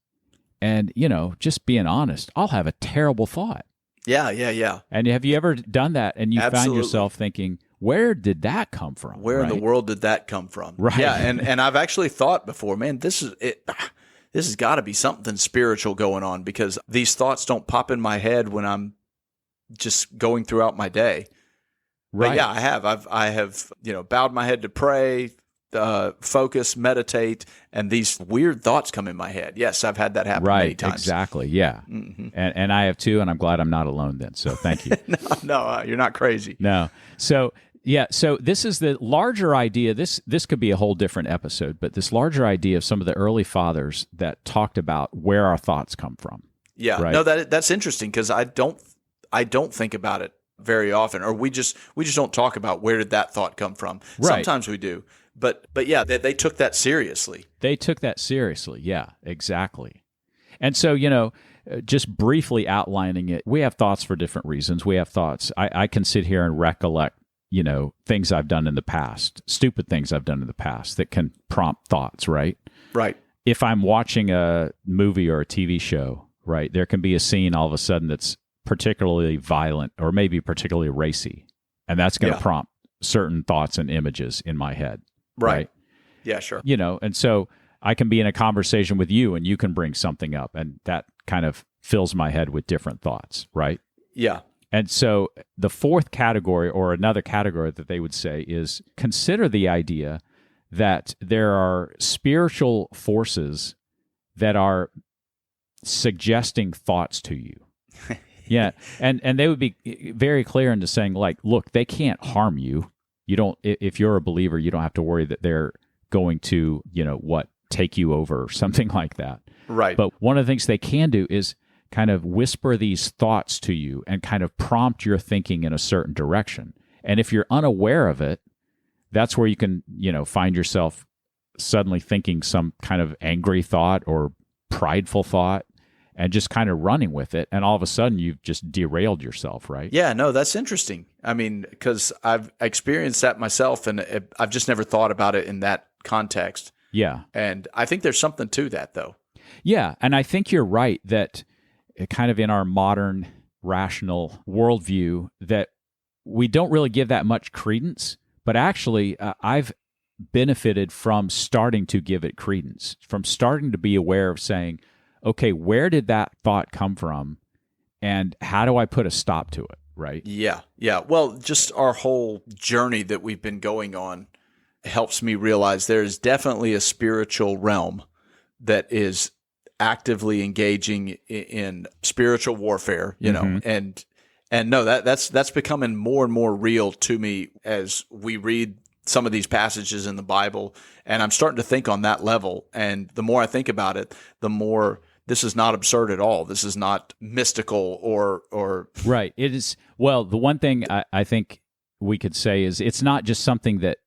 and, just being honest, I'll have a terrible thought. Yeah. And have you ever done that and you found yourself thinking, where did that come from? Where in the world did that come from? Right. Yeah, and I've actually thought before, man, this has got to be something spiritual going on, because these thoughts don't pop in my head when I'm just going throughout my day. Right. But yeah, I have bowed my head to pray, focus, meditate, and these weird thoughts come in my head. Yes, I've had that happen many times. Exactly. Yeah. Mm-hmm. And I have too, and I'm glad I'm not alone then. So thank you. No, you're not crazy. No. So yeah, so this is the larger idea. This could be a whole different episode, but this larger idea of some of the early fathers that talked about where our thoughts come from. Yeah. Right? No, that's interesting, because I don't think about it very often, or we just don't talk about where did that thought come from. Right. Sometimes we do. But yeah, they took that seriously. They took that seriously. Yeah, exactly. And so, just briefly outlining it, we have thoughts for different reasons. We have thoughts. I can sit here and recollect, things I've done in the past, stupid things I've done in the past that can prompt thoughts, right? Right. If I'm watching a movie or a TV show, right, there can be a scene all of a sudden that's particularly violent or maybe particularly racy, and that's going to prompt certain thoughts and images in my head. Right. Yeah, sure. And so I can be in a conversation with you and you can bring something up, and that kind of fills my head with different thoughts, right? Yeah. And so the fourth category, or another category that they would say, is consider the idea that there are spiritual forces that are suggesting thoughts to you. Yeah. And they would be very clear into saying, like, look, they can't harm you. You don't, if you're a believer, you don't have to worry that they're going to, take you over or something like that. Right. But one of the things they can do is kind of whisper these thoughts to you and kind of prompt your thinking in a certain direction. And if you're unaware of it, that's where you can, find yourself suddenly thinking some kind of angry thought or prideful thought and just kind of running with it. And all of a sudden you've just derailed yourself, right? Yeah, no, that's interesting. I mean, because I've experienced that myself, and I've just never thought about it in that context. Yeah. And I think there's something to that, though. Yeah. And I think you're right that kind of in our modern rational worldview that we don't really give that much credence, but actually I've benefited from starting to give it credence, from starting to be aware of saying, okay, where did that thought come from, and how do I put a stop to it, right? Yeah. Well, just our whole journey that we've been going on helps me realize there is definitely a spiritual realm that is actively engaging in spiritual warfare, and no, that's becoming more and more real to me as we read some of these passages in the Bible, and I'm starting to think on that level. And the more I think about it, the more this is not absurd at all. This is not mystical or right. It is. Well, the one thing I think we could say is it's not just something that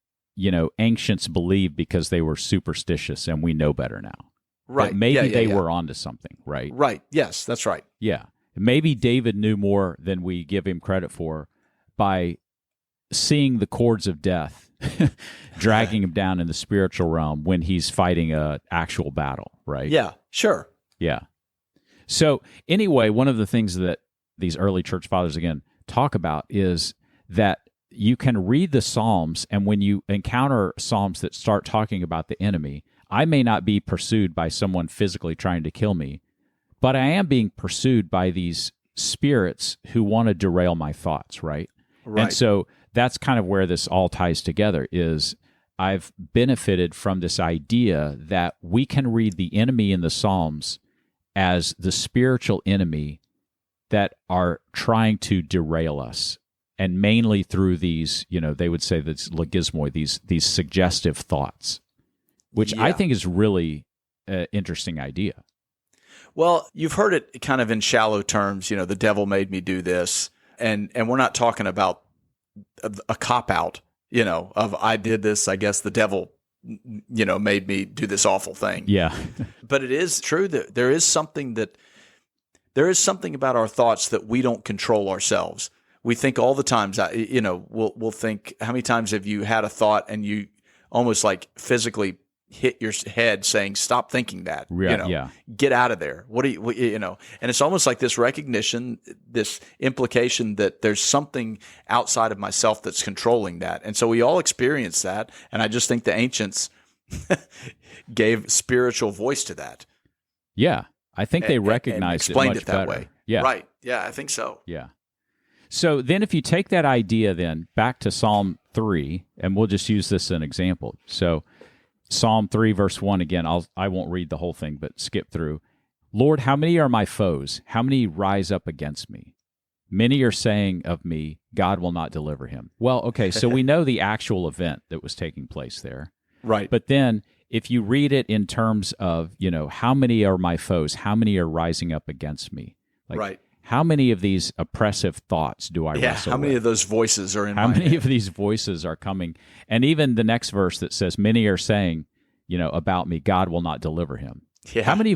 ancients believed because they were superstitious and we know better now. Right. But maybe they were onto something, right? Right. Yes, that's right. Yeah. Maybe David knew more than we give him credit for by seeing the cords of death dragging him down in the spiritual realm when he's fighting a actual battle, right? Yeah, sure. Yeah. So anyway, one of the things that these early church fathers, again, talk about is that you can read the Psalms, and when you encounter Psalms that start talking about the enemy, I may not be pursued by someone physically trying to kill me, but I am being pursued by these spirits who want to derail my thoughts, right? Right. And so that's kind of where this all ties together is I've benefited from this idea that we can read the enemy in the Psalms as the spiritual enemy that are trying to derail us. And mainly through these, they would say that's logismoi, these suggestive thoughts, which I think is really an interesting idea. Well, you've heard it kind of in shallow terms, the devil made me do this. And we're not talking about a cop-out, of I did this, I guess the devil, made me do this awful thing. Yeah. But it is true that there is something about our thoughts that we don't control ourselves. We think all the times, we'll think, how many times have you had a thought and you almost like physically, hit your head saying, stop thinking that, Yeah. Get out of there. And it's almost like this recognition, this implication that there's something outside of myself that's controlling that. And so we all experience that. And I just think the ancients gave spiritual voice to that. Yeah. I think they recognized and explained it much it that better. way. Yeah. Right. Yeah, I think so. Yeah. So then if you take that idea then back to Psalm 3, and we'll just use this as an example. So Psalm 3, verse 1, again, I won't read the whole thing, but skip through. Lord, how many are my foes? How many rise up against me? Many are saying of me, God will not deliver him. Well, okay, so we know the actual event that was taking place there. Right. But then if you read it in terms of, how many are my foes? How many are rising up against me? Like, right. How many of these oppressive thoughts do I wrestle how many with? of those voices are in How my many head? of these voices are coming? And even the next verse that says, many are saying, about me, God will not deliver him. Yeah. How many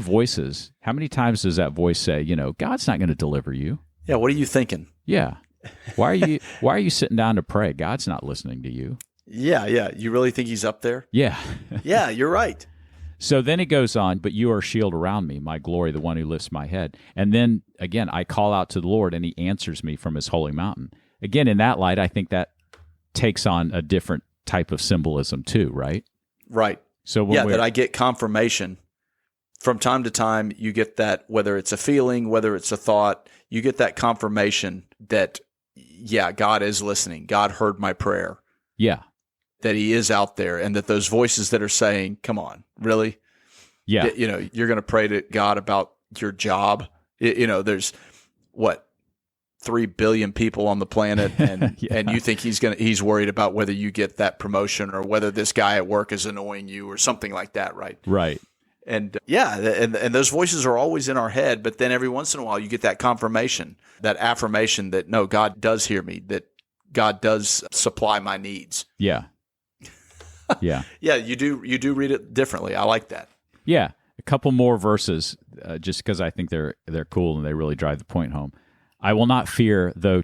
times does that voice say, God's not going to deliver you? Yeah, what are you thinking? Yeah. Why are you sitting down to pray? God's not listening to you. Yeah. You really think he's up there? Yeah. Yeah, you're right. So then it goes on, but you are a shield around me, my glory, the one who lifts my head. And then, again, I call out to the Lord, and he answers me from his holy mountain. Again, in that light, I think that takes on a different type of symbolism too, right? Right. So that I get confirmation. From time to time, you get that, whether it's a feeling, whether it's a thought, you get that confirmation that, God is listening. God heard my prayer. Yeah. That he is out there, and that those voices that are saying, come on, really? Yeah. You're going to pray to God about your job. There's 3 billion people on the planet, and and you think he's worried about whether you get that promotion or whether this guy at work is annoying you or something like that, right? Right. And and those voices are always in our head, but then every once in a while you get that confirmation, that affirmation that no, God does hear me, that God does supply my needs. Yeah. Yeah. Yeah, you do read it differently. I like that. Yeah. A couple more verses, just because I think they're cool and they really drive the point home. I will not fear, though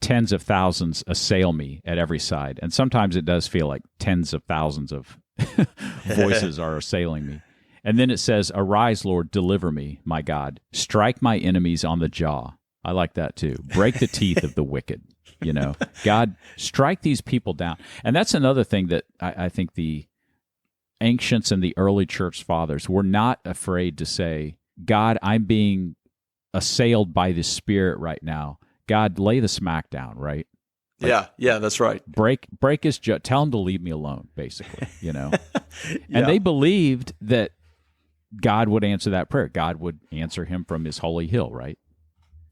tens of thousands assail me at every side. And sometimes it does feel like tens of thousands of voices are assailing me. And then it says, arise, Lord, deliver me, my God. Strike my enemies on the jaw. I like that too. Break the teeth of the wicked. God, strike these people down. And that's another thing that I think the ancients and the early church fathers were not afraid to say, God, I'm being assailed by the Spirit right now. God, lay the smack down, right? Like, yeah, that's right. Break his jaw. Tell him to leave me alone, basically, And they believed that God would answer that prayer. God would answer him from his holy hill, right?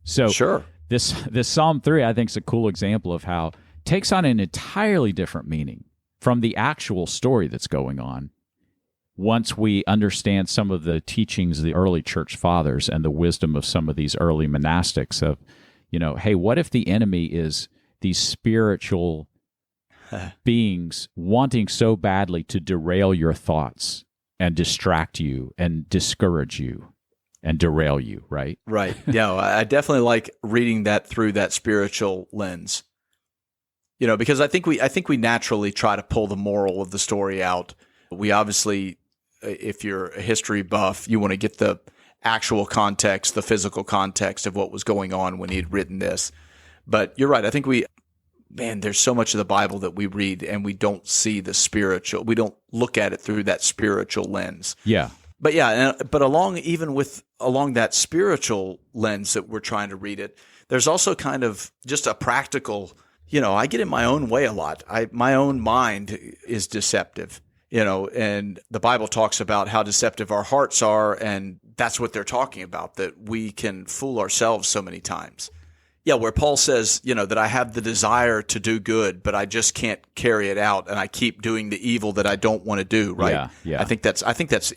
So sure. This Psalm 3, I think, is a cool example of how it takes on an entirely different meaning from the actual story that's going on once we understand some of the teachings of the early church fathers and the wisdom of some of these early monastics of, hey, what if the enemy is these spiritual beings wanting so badly to derail your thoughts and distract you and discourage you and derail you, right? Right. Yeah, I definitely like reading that through that spiritual lens. Because I think we naturally try to pull the moral of the story out. We obviously, if you're a history buff, you want to get the actual context, the physical context of what was going on when he had written this. But you're right. I think there's so much of the Bible that we read and we don't see the spiritual. We don't look at it through that spiritual lens. Yeah. But but along that spiritual lens that we're trying to read it, there's also kind of just a practical, I get in my own way a lot. My own mind is deceptive, and the Bible talks about how deceptive our hearts are, and that's what they're talking about, that we can fool ourselves so many times. Yeah, where Paul says, that I have the desire to do good, but I just can't carry it out, and I keep doing the evil that I don't want to do, right? Yeah. I think that's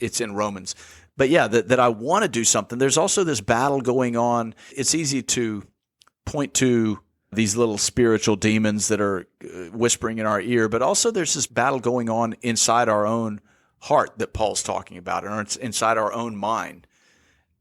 it's in Romans. But yeah, that I want to do something. There's also this battle going on. It's easy to point to these little spiritual demons that are whispering in our ear, but also there's this battle going on inside our own heart that Paul's talking about, or it's inside our own mind.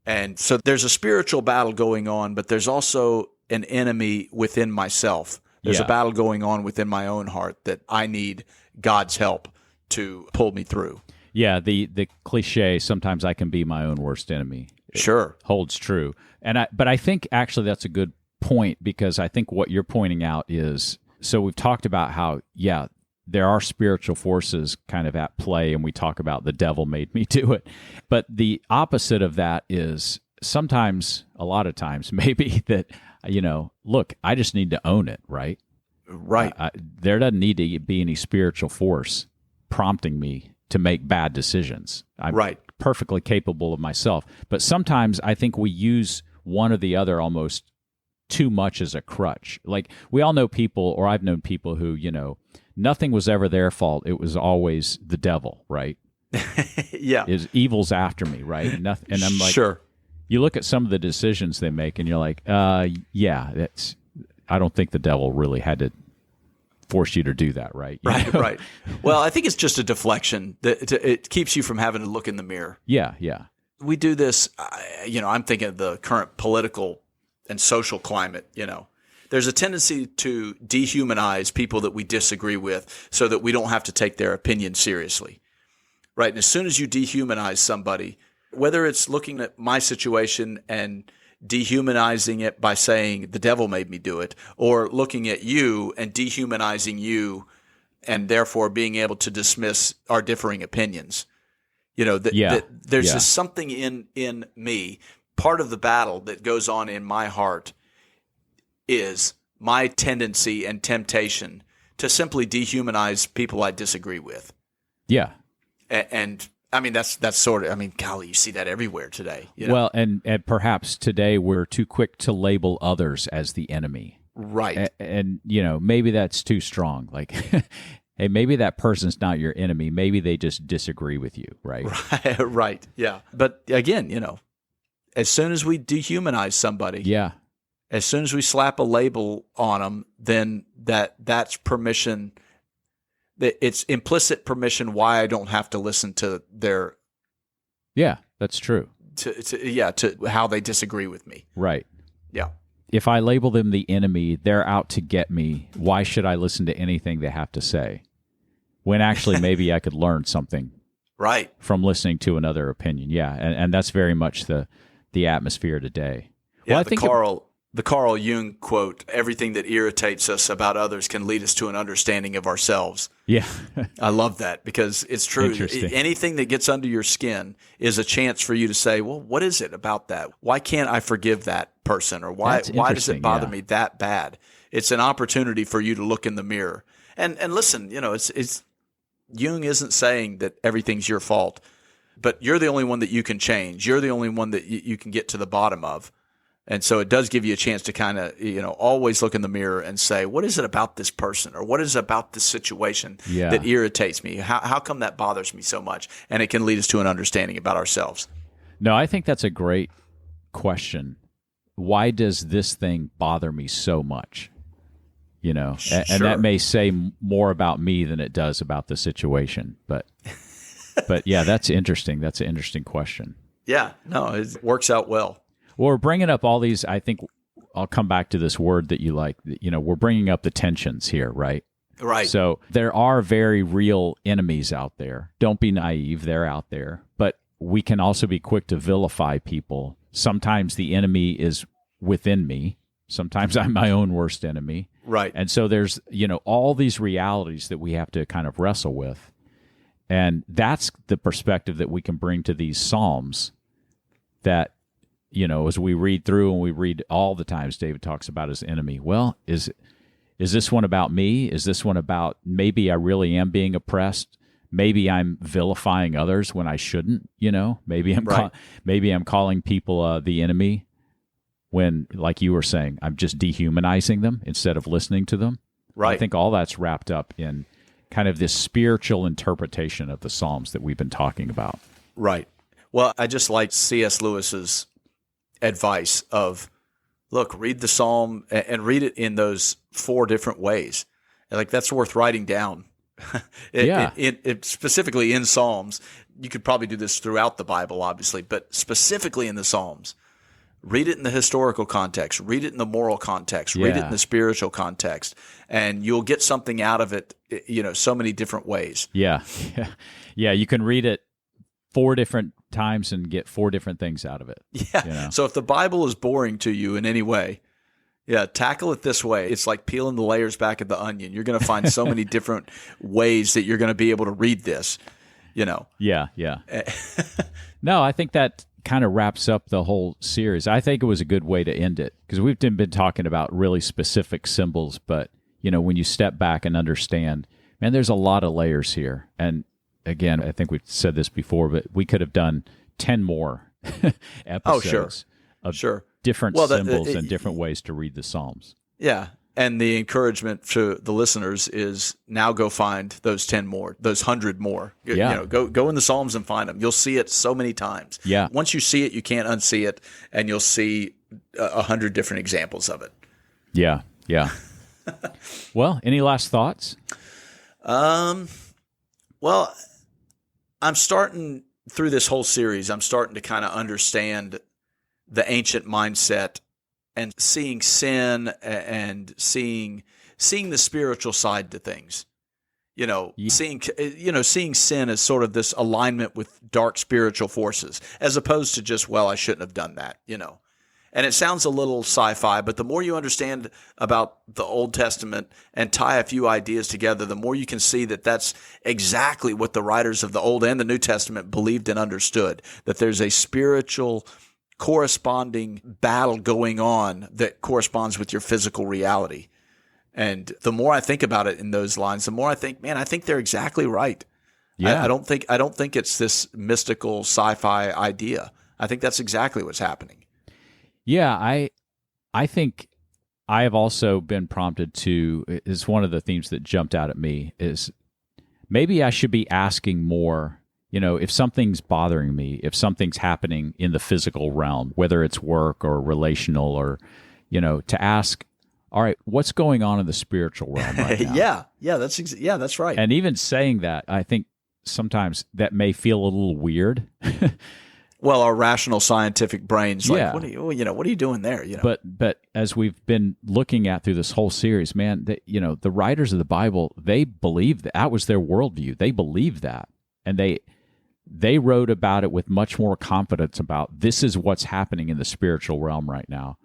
And so there's a spiritual battle going on, but there's also an enemy within myself. There's a battle going on within my own heart that I need God's help to pull me through. Yeah, the cliche, sometimes I can be my own worst enemy. Sure. Holds true. But I think actually that's a good point, because I think what you're pointing out is, so we've talked about how, yeah, there are spiritual forces kind of at play, and we talk about the devil made me do it. But the opposite of that is sometimes, a lot of times, maybe that, look, I just need to own it, right? Right. There doesn't need to be any spiritual force prompting me to make bad decisions. I'm perfectly capable of myself. But sometimes I think we use one or the other almost too much as a crutch. Like, we all know people, or I've known people who, nothing was ever their fault. It was always the devil, right? Yeah. Evil's after me, right? And I'm like, sure. You look at some of the decisions they make and you're like, yeah, I don't think the devil really had to force you to do that, right? Right. Well, I think it's just a deflection. It keeps you from having to look in the mirror. Yeah. We do this, I'm thinking of the current political and social climate, There's a tendency to dehumanize people that we disagree with so that we don't have to take their opinion seriously, right? And as soon as you dehumanize somebody, whether it's looking at my situation and dehumanizing it by saying the devil made me do it, or looking at you and dehumanizing you and therefore being able to dismiss our differing opinions, there's just something in me. Part of the battle that goes on in my heart is my tendency and temptation to simply dehumanize people I disagree with. Yeah. And I mean, that's sort of, golly, you see that everywhere today. Well, and perhaps today we're too quick to label others as the enemy. Right. And maybe that's too strong. Like, hey, maybe that person's not your enemy. Maybe they just disagree with you, right? Right. Yeah. But again, as soon as we dehumanize somebody, as soon as we slap a label on them, then that's permission. It's implicit permission why I don't have to listen to their. Yeah, that's true. To how they disagree with me. Right. Yeah. If I label them the enemy, they're out to get me. Why should I listen to anything they have to say? When actually maybe I could learn something from listening to another opinion. Yeah, and that's very much the atmosphere today. Yeah, well, I think the Carl Jung quote, everything that irritates us about others can lead us to an understanding of ourselves. Yeah. I love that, because it's true. Anything that gets under your skin is a chance for you to say, well, what is it about that? Why can't I forgive that person? Or why does it bother me that bad? It's an opportunity for you to look in the mirror. And listen, it's Jung isn't saying that everything's your fault, but you're the only one that you can change. You're the only one that you can get to the bottom of. And so it does give you a chance to kind of, always look in the mirror and say, what is it about this person, or what is it about this situation that irritates me? How come that bothers me so much? And it can lead us to an understanding about ourselves. No, I think that's a great question. Why does this thing bother me so much? And that may say more about me than it does about the situation. But yeah, that's interesting. That's an interesting question. Yeah, no, it works out well. Well, we're bringing up all these, I think I'll come back to this word that you like, we're bringing up the tensions here, right? Right. So there are very real enemies out there. Don't be naive. They're out there. But we can also be quick to vilify people. Sometimes the enemy is within me. Sometimes I'm my own worst enemy. Right. And so there's, all these realities that we have to kind of wrestle with. And that's the perspective that we can bring to these Psalms that, as we read through, and we read all the times David talks about his enemy. Well, is this one about me? Is this one about maybe I really am being oppressed? Maybe I'm vilifying others when I shouldn't, Maybe I'm calling people the enemy when, like you were saying, I'm just dehumanizing them instead of listening to them. Right. I think all that's wrapped up in kind of this spiritual interpretation of the Psalms that we've been talking about. Right. Well, I just like C.S. Lewis's advice of, look, read the Psalm and read it in those 4 different ways. Like, that's worth writing down. It specifically in Psalms. You could probably do this throughout the Bible, obviously, but specifically in the Psalms. Read it in the historical context. Read it in the moral context. Read it in the spiritual context. And you'll get something out of it, so many different ways. Yeah. Yeah, you can read it 4 different times and get 4 different things out of it. Yeah. So if the Bible is boring to you in any way, tackle it this way. It's like peeling the layers back of the onion. You're going to find so many different ways that you're going to be able to read this, Yeah. No, I think that kind of wraps up the whole series. I think it was a good way to end it because we've been talking about really specific symbols, but when you step back and understand, man, there's a lot of layers here. And again, I think we've said this before, but we could have done 10 more episodes of different symbols and different ways to read the Psalms. Yeah. And the encouragement to the listeners is now go find those 10 more, those 100 more. Yeah. Go in the Psalms and find them. You'll see it so many times. Yeah. Once you see it, you can't unsee it, and you'll see 100 different examples of it. Yeah. Well, any last thoughts? Well, I'm starting through this whole series, I'm starting to kind of understand the ancient mindset and seeing sin and seeing the spiritual side to things. Seeing sin as sort of this alignment with dark spiritual forces, as opposed to just, I shouldn't have done that, And it sounds a little sci-fi, but the more you understand about the Old Testament and tie a few ideas together, the more you can see that that's exactly what the writers of the Old and the New Testament believed and understood, that there's a spiritual corresponding battle going on that corresponds with your physical reality. And the more I think about it in those lines, the more I think, man, I think they're exactly right. Yeah. I don't think it's this mystical sci-fi idea. I think that's exactly what's happening. Yeah, I think I have also been prompted to, is one of the themes that jumped out at me, is maybe I should be asking more, if something's bothering me, if something's happening in the physical realm, whether it's work or relational or, to ask, all right, what's going on in the spiritual realm right now? That's right. And even saying that, I think sometimes that may feel a little weird. Well, our rational scientific brains, what are you doing there? But as we've been looking at through this whole series, man, the writers of the Bible, they believed that was their worldview. They believed that, and they wrote about it with much more confidence about this is what's happening in the spiritual realm right now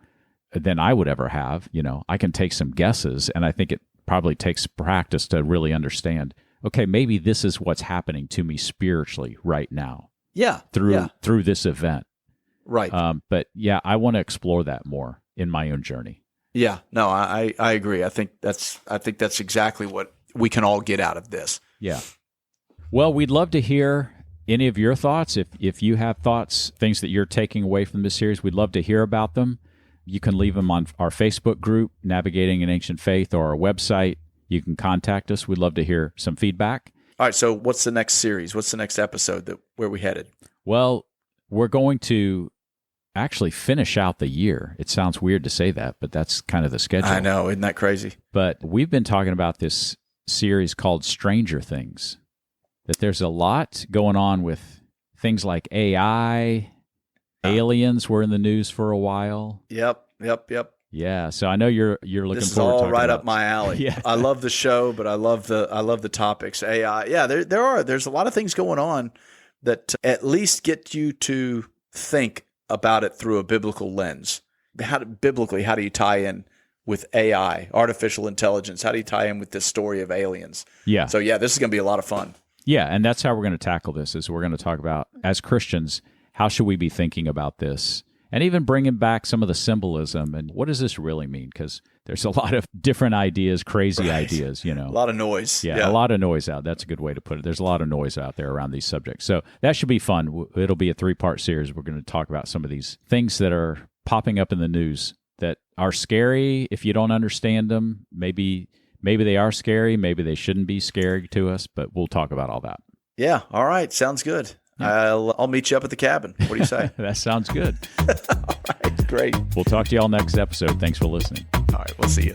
than I would ever have. I can take some guesses, and I think it probably takes practice to really understand. Okay, maybe this is what's happening to me spiritually right now. Yeah. Through this event. Right. But yeah, I want to explore that more in my own journey. Yeah. No, I agree. I think that's exactly what we can all get out of this. Yeah. Well, we'd love to hear any of your thoughts. If you have thoughts, things that you're taking away from this series, we'd love to hear about them. You can leave them on our Facebook group, Navigating an Ancient Faith, or our website. You can contact us. We'd love to hear some feedback. All right, so what's the next series? What's the next episode where we headed? Well, we're going to actually finish out the year. It sounds weird to say that, but that's kind of the schedule. I know, isn't that crazy? But we've been talking about this series called Stranger Things, that there's a lot going on with things like AI, aliens were in the news for a while. Yep. Yeah, so I know you're looking this is forward to all right up my alley. Yeah. I love the show, but I love the topics. AI. Yeah, there's a lot of things going on that at least get you to think about it through a biblical lens. How do you tie in with AI, artificial intelligence? How do you tie in with this story of aliens? Yeah. So this is going to be a lot of fun. Yeah, and that's how we're going to tackle this. Is we're going to talk about, as Christians, how should we be thinking about this? And even bringing back some of the symbolism and what does this really mean? Because there's a lot of different ideas, crazy ideas, A lot of noise. Yeah, a lot of noise out. That's a good way to put it. There's a lot of noise out there around these subjects. So that should be fun. It'll be a 3-part series. We're going to talk about some of these things that are popping up in the news that are scary if you don't understand them. Maybe they are scary. Maybe they shouldn't be scary to us, but we'll talk about all that. Yeah. All right. Sounds good. Yeah. I'll meet you up at the cabin. What do you say? That sounds good. All right, great. We'll talk to you all next episode. Thanks for listening. All right, we'll see you.